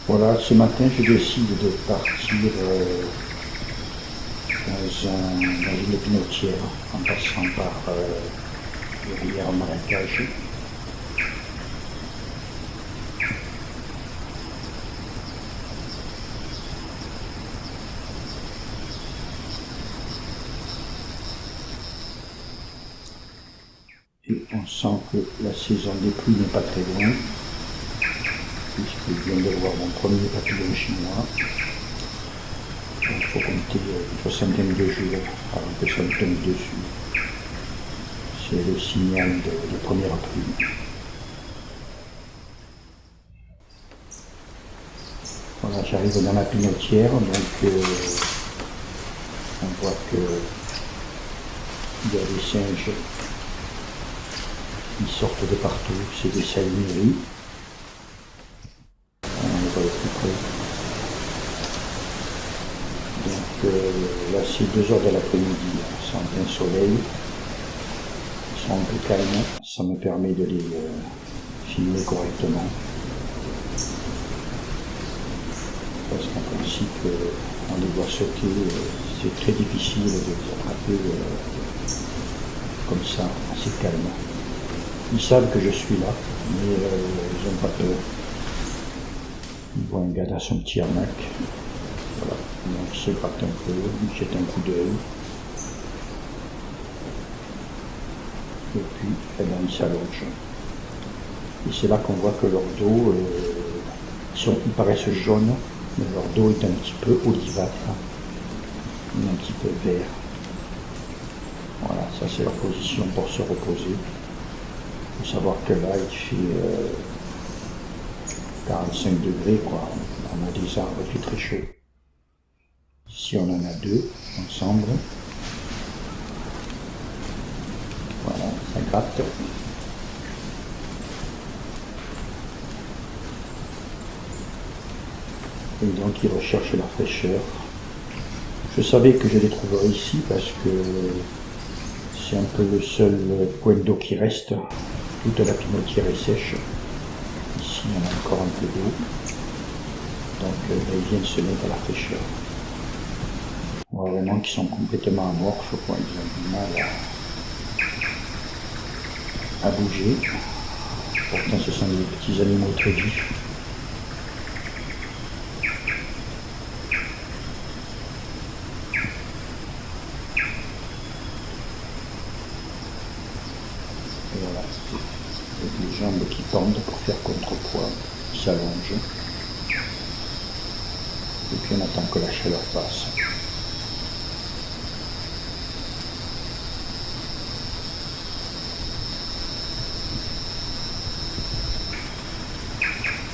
Voilà, ce matin, je décide de partir dans une épinotière en passant par le rivière marécage. Et on sent que la saison des pluies n'est pas très loin, puisque je viens de voir mon premier papillon chinois. Il faut compter une soixantaine de jours avant que ça me tombe dessus. C'est le signal de première pluie. Voilà, j'arrive dans la pinotière, donc on voit que il y a des singes qui sortent de partout, c'est des salineries. On les voit de plus près. Donc là c'est 2h de l'après-midi, c'est en plein soleil. Ils sont un peu calmes, ça me permet de les filmer correctement. Parce qu'en principe, on les voit sauter, c'est très difficile de les attraper comme ça, assez calme. Ils savent que je suis là, mais ils n'ont pas peur. Ils voient un gars dans son petit hamac. Voilà, donc il se gratte un peu, il jette un coup d'œil. Et puis, eh ben, ils s'allongent. Et c'est là qu'on voit que leur dos, ils paraissent jaunes, mais leur dos est un petit peu olivâtre, un petit peu vert. Voilà, ça c'est leur position pour se reposer. Il faut savoir que là, il fait 45 degrés, quoi. On a des arbres qui sont très chauds. Ici, on en a deux ensemble. Voilà, ça gratte. Et donc, ils recherchent la fraîcheur. Je savais que je les trouverais ici parce que c'est un peu le seul point d'eau qui reste. Toute la pinotière est sèche. Ici, on a encore un peu d'eau. Donc, ils viennent se mettre à la fraîcheur. On voit vraiment qu'ils sont complètement amorphes, quoi. Ils ont du mal à bouger. Pourtant, ce sont des petits animaux très vifs. Et voilà, avec les jambes qui pendent pour faire contrepoids, ils s'allongent. Et puis on attend que la chaleur passe.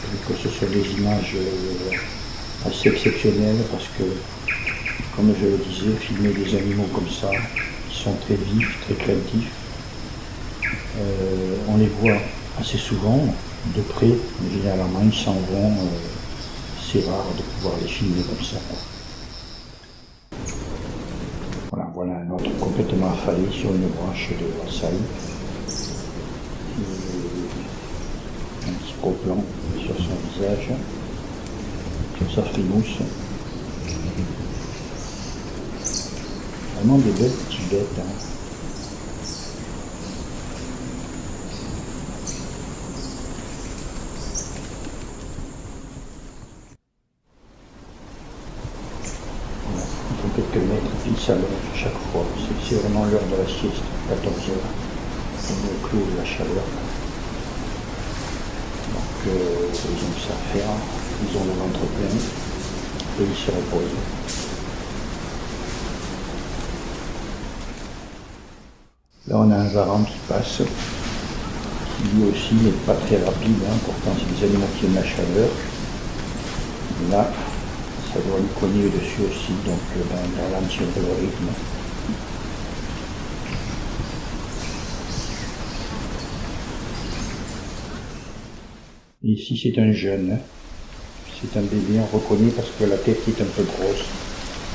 Et que ce sont des images assez exceptionnelles parce que, comme je le disais, filmer des animaux comme ça, qui sont très vifs, très craintifs, on les voit assez souvent de près, mais généralement ils s'en vont, c'est rare de pouvoir les filmer comme ça. Voilà un autre complètement affalé sur une branche de Hassaï. Un petit gros plan sur son visage, sur sa frimousse. Vraiment des belles petites bêtes. Hein. Quelques mètres, puis il s'allonge chaque fois. C'est vraiment l'heure de la sieste, 14h. On est au clos de la chaleur. Donc ils ont ça à faire, ils ont le ventre plein et ils se reposent. Là on a un varan qui passe, qui lui aussi n'est pas très rapide, hein. Pourtant c'est des animaux qui aiment la chaleur. Là, ça doit lui cogner dessus aussi, donc on ralentit un peu le rythme. Et ici c'est un jeune, c'est un bébé, on reconnaît parce que la tête est un peu grosse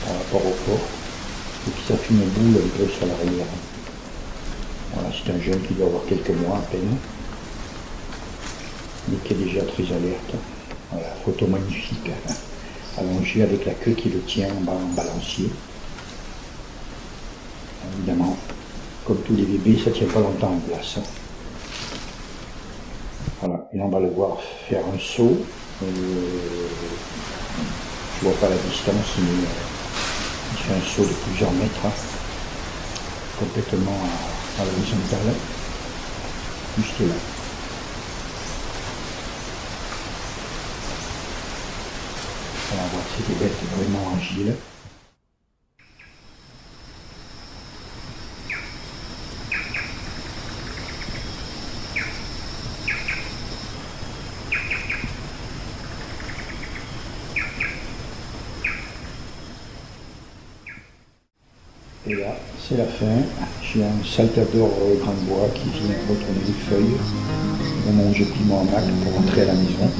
par rapport au corps, et puis ça fait une boule un peu sur l'arrière. Voilà, c'est un jeune qui doit avoir quelques mois à peine, mais qui est déjà très alerte. Voilà, photo magnifique, allongé avec la queue qui le tient en balancier. Évidemment, comme tous les bébés, ça ne tient pas longtemps en place. Voilà, et on va le voir faire un saut. Je ne vois pas la distance, mais il fait un saut de plusieurs mètres, complètement à l'horizontale, juste là. On va voir si c'est bête vraiment agile. Et là, c'est la fin. J'ai un saltador grand bois qui vient retourner les feuilles au moment où je plie mon hamac pour rentrer à la maison.